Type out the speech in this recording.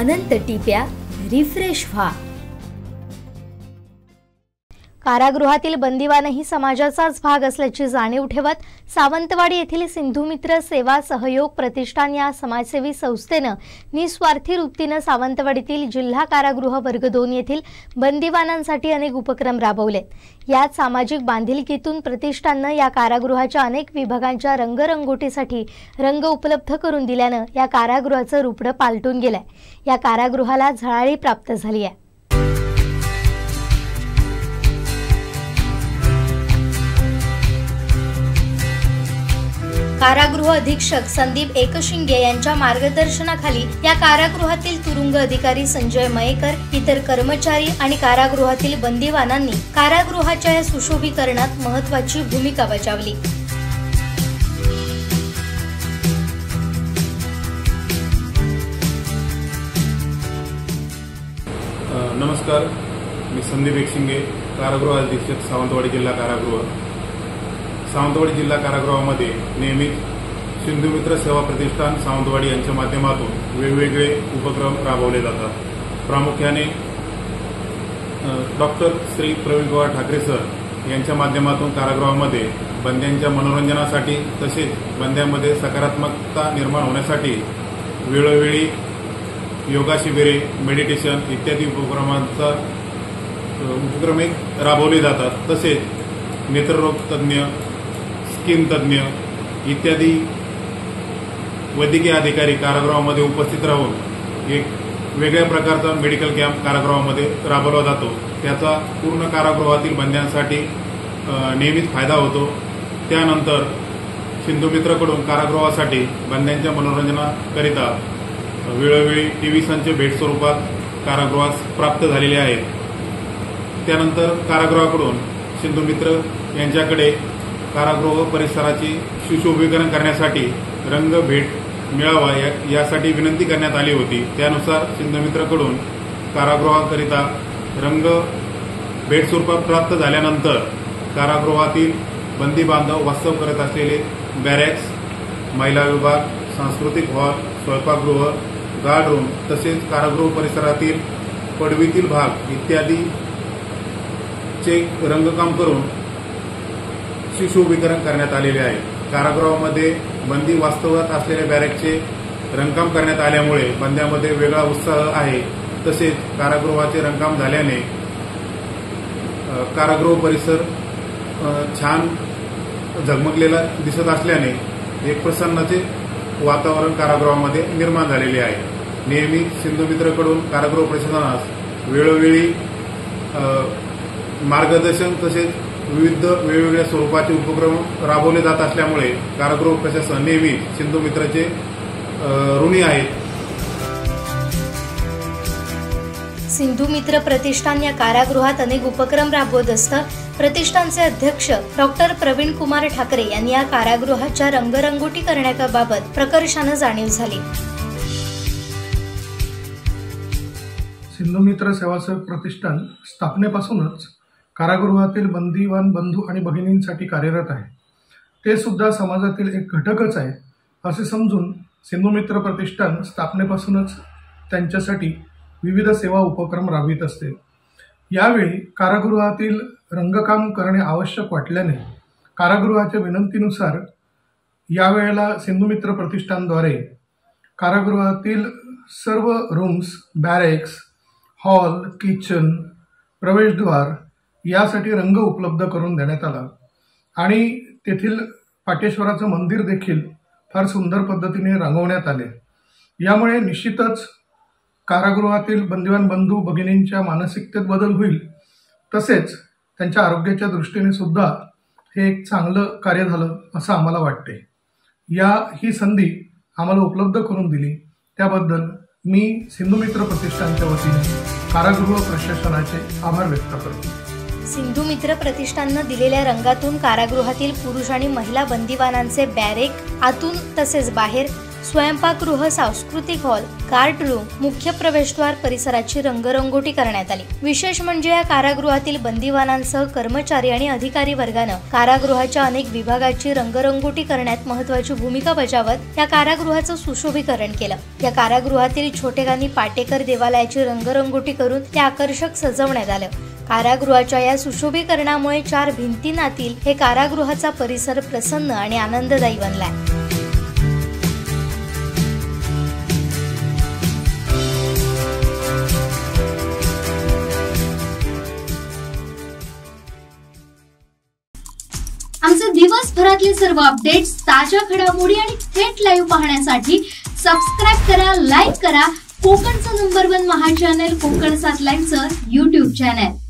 अनंत टिप्या refresh व्हा। कारागृहातील बंदिवानही समाजाचाच भाग असल्याची जाणीव ठेवत सावंतवाडी येथील सिंधुमित्र सेवा सहयोग प्रतिष्ठान या समाजसेवी संस्थेनं निस्वार्थी वृत्तीने सावंतवाडीतील जिल्हा कारागृह वर्ग 2 येथील बंदिवानांसाठी अनेक उपक्रम राबवले। यात सामाजिक बांधिलकीतून प्रतिष्ठाननं या कारागृहाच्या अनेक विभागांच्या रंगरंगोटीसाठी रंग उपलब्ध करून दिल्यानं या कारागृहाचं रूपडं पालटून गेलंय। या कारागृहाला झळाळी प्राप्त झाली आहे। कारागृह अधीक्षक संदीप एकशिंगे यांच्या मार्गदर्शनाखाली या कारागृहातील तुरुंग अधिकारी संजय मयेकर, इतर कर्मचारी आणि कारागृहातील बंदिवानांनी कारागृहाच्या या सुशोभीकरणात महत्त्वाची भूमिका बजावली। नमस्कार, मी संदीप एकशिंगे, कारागृह अधीक्षक सावंतवाडी जिल्हा कारागृह। सावंतवाडी जिल्हा कारागृहामध्ये नेहमीच सिंधुमित्र सेवा प्रतिष्ठान सावंतवाडी यांच्या माध्यमातून वेगवेगळे उपक्रम राबवले जातात। प्रामुख्याने डॉक्टर श्री प्रवीण कुमार ठाकरे सर यांच्या माध्यमातून कारागृहामध्ये बंद्यांच्या मनोरंजनासाठी तसेच बंद्यांमध्ये सकारात्मकता निर्माण होण्यासाठी वेळोवेळी योगा शिबिरे, मेडिटेशन इत्यादी उपक्रम राबवले जातात। तसेच नेत्ररोग तज्ज्ञ, स्किन तज्ज्ञ इत्यादी वैद्यकीय अधिकारी कारागृहामध्ये उपस्थित राहून एक वेगळ्या प्रकारचा मेडिकल कॅम्प कारागृहामध्ये राबवला जातो। त्याचा पूर्ण कारागृहातील बंद्यांसाठी नेहमीच फायदा होतो। त्यानंतर सिंधुमित्रकडून कारागृहासाठी बंद्यांच्या मनोरंजनाकरिता वेळोवेळी टीव्ही संच भेट स्वरूपात कारागृहास प्राप्त झालेले आहेत। त्यानंतर कारागृहाकडून सिंधुमित्र यांच्याकडे कारागृह परिसराची सुशोभीकरण करण्यासाठी रंग भेट मिळावा यासाठी विनंती करण्यात आली होती। त्यानुसार सिंधुमित्रकडून कारागृहाकरिता रंग भेट स्वरूपात प्राप्त झाल्यानंतर कारागृहातील बंदी बांधव वास्तव करत असलेले बॅरेक्स, महिला विभाग, सांस्कृतिक हॉल, स्वयंपाकगृह, गार्ड रूम तसेच कारागृह परिसरातील पडवीतील भाग इत्यादी चे रंगकाम करून सुशोभीकरण करण्यात आलेले आहे। कारागृहामध्ये बंदी वास्तवात असलेल्या बॅरेकचे रंगकाम करण्यात आल्यामुळे बंद्यामध्ये वेगळा उत्साह आहे। तसेच कारागृहाचे रंगकाम झाल्याने कारागृह परिसर छान झगमगलेला दिसत असल्याने एक प्रसन्नते वातावरण कारागृहामध्ये निर्माण झालेले आहे। नेहमी सिंधुमित्रकडून कारागृह प्रशासनास वेळोवेळी मार्गदर्शन तसेच विविध वेगवेगळ्या स्वरूपाचे उपक्रम राबवले जात असल्यामुळे कारागृह प्रशासन नेहमी सिंधुमित्रचे ऋणी आहेत। सिंधुमित्र प्रतिष्ठान या कारागृहात अनेक उपक्रम राबवत असतं। प्रतिष्ठानचे अध्यक्ष डॉक्टर प्रवीण कुमार ठाकरे यांनी या कारागृहाच्या रंगरंगोटी करण्याबाबत प्रकर्षाने जाणीव झाली। सिंधुमित्र सेवा सहयोग प्रतिष्ठान स्थापनेपासूनच कारागृहातील बंदीवान बंधू आणि भगिनींसाठी कार्यरत आहे। ते सुद्धा समाजातील एक घटकच आहे असे समजून सिंधुमित्र प्रतिष्ठान स्थापनेपासूनच त्यांच्यासाठी विविध सेवा उपक्रम राबवित असते। यावेळी कारागृहातील रंगकाम करणे आवश्यक वाटल्याने कारागृहाच्या विनंतीनुसार यावेळेला सिंधुमित्र प्रतिष्ठानद्वारे कारागृहातील सर्व रूम्स, बॅरेक्स, हॉल, किचन, प्रवेशद्वार यासाठी रंग उपलब्ध करून देण्यात आला आणि तेथील पाटेश्वराचं मंदिर देखील फार सुंदर पद्धतीने रंगवण्यात आले। यामुळे निश्चितच कारागृहातील बंदिवान बंधू भगिनींच्या मानसिकतेत बदल होईल, तसेच त्यांच्या आरोग्याच्या दृष्टीने सुद्धा हे एक चांगलं कार्य झालं असं आम्हाला वाटते। ही संधी आम्हाला उपलब्ध करून दिली त्याबद्दल मी सिंधुमित्र प्रतिष्ठानच्या वतीने कारागृह प्रशासनाचे आभार व्यक्त करतो। सिंधुमित्र प्रतिष्ठाननं दिलेल्या रंगातून कारागृहातील पुरुष आणि महिला बंदिवानांचे बॅरेक आतून तसेच बाहेर स्वयंपाकगृह, सांस्कृतिक हॉल, गार्ड रूम, मुख्य प्रवेशद्वार परिसराची रंगरंगोटी करण्यात आली। विशेष म्हणजे या कारागृहातील बंदिवानांसह कर्मचारी आणि अधिकारी वर्गानं कारागृहाच्या अनेक विभागाची रंगरंगोटी करण्यात महत्त्वाची भूमिका बजावत या कारागृहाचं सुशोभीकरण केलं। या कारागृहातील छोटेखानी पाटेकर देवालयाची रंगरंगोटी करून ते आकर्षक सजवण्यात आलं। कारागृहाच्या या सुशोभीकरणामुळे 4 भिंतींतील हे कारागृहाचा परिसर प्रसन्न आणि आनंददायी बनलाय। आमचे दिवसभरातले सर्व अपडेट्स, ताज्या घडामोडी आणि थेट लाईव्ह पाहण्यासाठी सबस्क्राईब करा, लाईक करा कोकणचं नंबर 1 महा चॅनल कोकण 7 लाईव्हचं YouTube चॅनल।